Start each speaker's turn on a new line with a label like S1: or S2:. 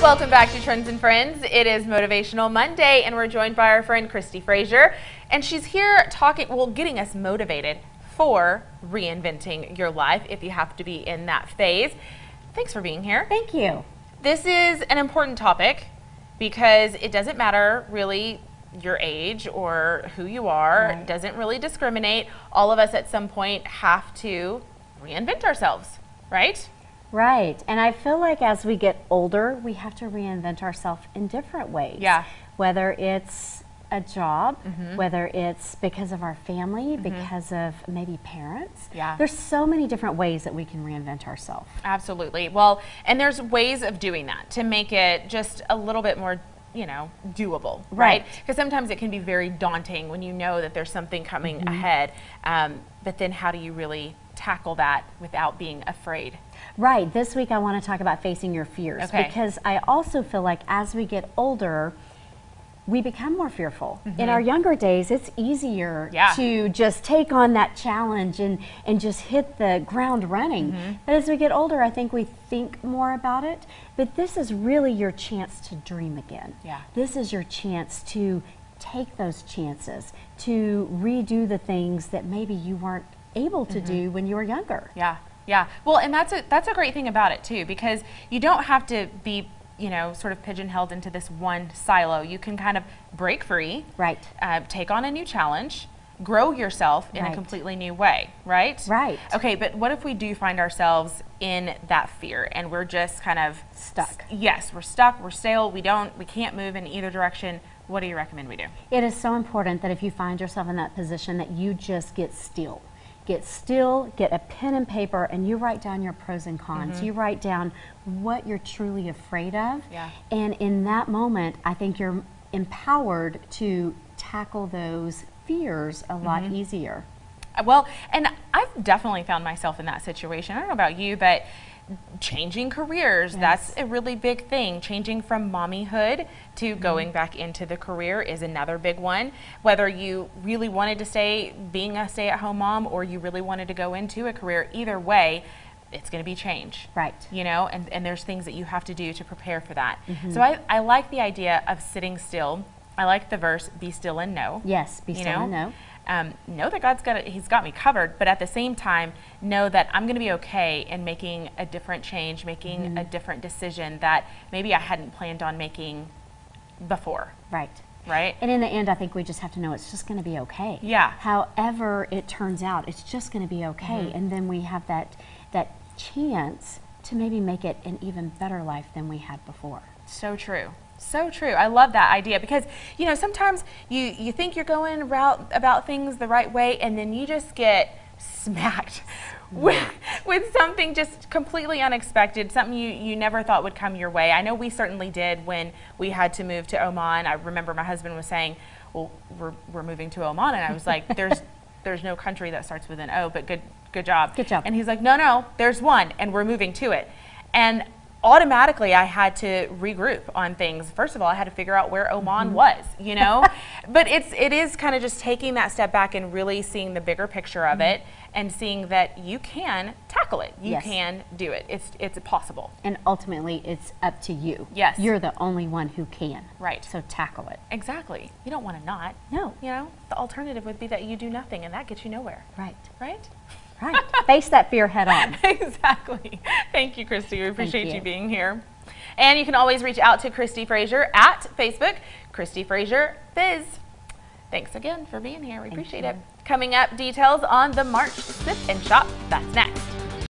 S1: Welcome back to Trends and Friends. It is Motivational Monday, and we're joined by our friend Kristi Frazier, and she's here getting us motivated for reinventing your life if you have to be in that phase. Thanks for being here.
S2: Thank you.
S1: This is an important topic because it doesn't matter really your age or who you are.
S2: Right.
S1: It doesn't really discriminate. All of us at some point have to reinvent ourselves, right?
S2: Right. And I feel like as we get older, we have to reinvent ourselves in different ways.
S1: Yeah.
S2: Whether it's a job, whether it's because of our family, because of maybe parents.
S1: Yeah.
S2: There's so many different ways that we can reinvent ourselves.
S1: Absolutely. Well, and there's ways of doing that to make it just a little bit more, doable, right? Because sometimes it can be very daunting when you know that there's something coming ahead. But then how do you really tackle that without being afraid?
S2: Right. This week I want to talk about facing your fears, because I also feel like as we get older, we become more fearful. In our younger days, it's easier to just take on that challenge and just hit the ground running. But as we get older, I think we think more about it. But this is really your chance to dream again.
S1: Yeah.
S2: This is your chance to take those chances, to redo the things that maybe you weren't able to do when you were younger.
S1: Yeah. Yeah. Well, and that's a great thing about it too, because you don't have to be sort of pigeonholed into this one silo. You can kind of break free,
S2: Right.
S1: Take on a new challenge, grow yourself in a completely new way, right?
S2: Right.
S1: Okay, but what if we do find ourselves in that fear and we're just kind of
S2: Stuck.
S1: Yes, we're stuck, we're stale, we can't move in either direction. What do you recommend we do?
S2: It is so important that if you find yourself in that position that you just get still. Get still, get a pen and paper, and you write down your pros and cons. You write down what you're truly afraid of.
S1: Yeah.
S2: And in that moment, I think you're empowered to tackle those fears a lot easier.
S1: Well, and I've definitely found myself in that situation. I don't know about you, but changing careers, that's a really big thing. Changing from mommyhood to going back into the career is another big one. Whether you really wanted to stay being a stay-at-home mom or you really wanted to go into a career, either way, it's going to be change.
S2: Right.
S1: And there's things that you have to do to prepare for that. So I like the idea of sitting still. I like the verse, be still and know.
S2: Yes, be still and know.
S1: Know that He's got me covered, but at the same time, know that I'm going to be okay in making a different change, making a different decision that maybe I hadn't planned on making before.
S2: Right.
S1: Right?
S2: And in the end, I think we just have to know it's just going to be okay.
S1: Yeah.
S2: However it turns out, it's just going to be okay. And then we have that chance to maybe make it an even better life than we had before.
S1: So true. So true. I love that idea because, sometimes you think you're going about things the right way and then you just get smacked with something just completely unexpected, something you never thought would come your way. I know we certainly did when we had to move to Oman. I remember my husband was saying, well, we're moving to Oman, and I was like, there's no country that starts with an O, but good job.
S2: Good job.
S1: And he's like, no, there's one, and we're moving to it. And automatically I had to regroup on things. First of all, I had to figure out where Oman was, but it is kind of just taking that step back and really seeing the bigger picture of it and seeing that you can tackle it. You can do it. It's possible.
S2: And ultimately, it's up to you.
S1: Yes.
S2: You're the only one who can.
S1: Right.
S2: So tackle it.
S1: Exactly. You don't want to not.
S2: No.
S1: The alternative would be that you do nothing, and that gets you nowhere.
S2: Right.
S1: Right?
S2: Right. Face that fear head on.
S1: Exactly. Thank you, Kristi. We appreciate
S2: you
S1: you being here. And you can always reach out to Kristi Frazier at Facebook, Kristi Frazier Biz. Thanks again for being here. We appreciate it. Coming up, details on the March Sip and Shop. That's next.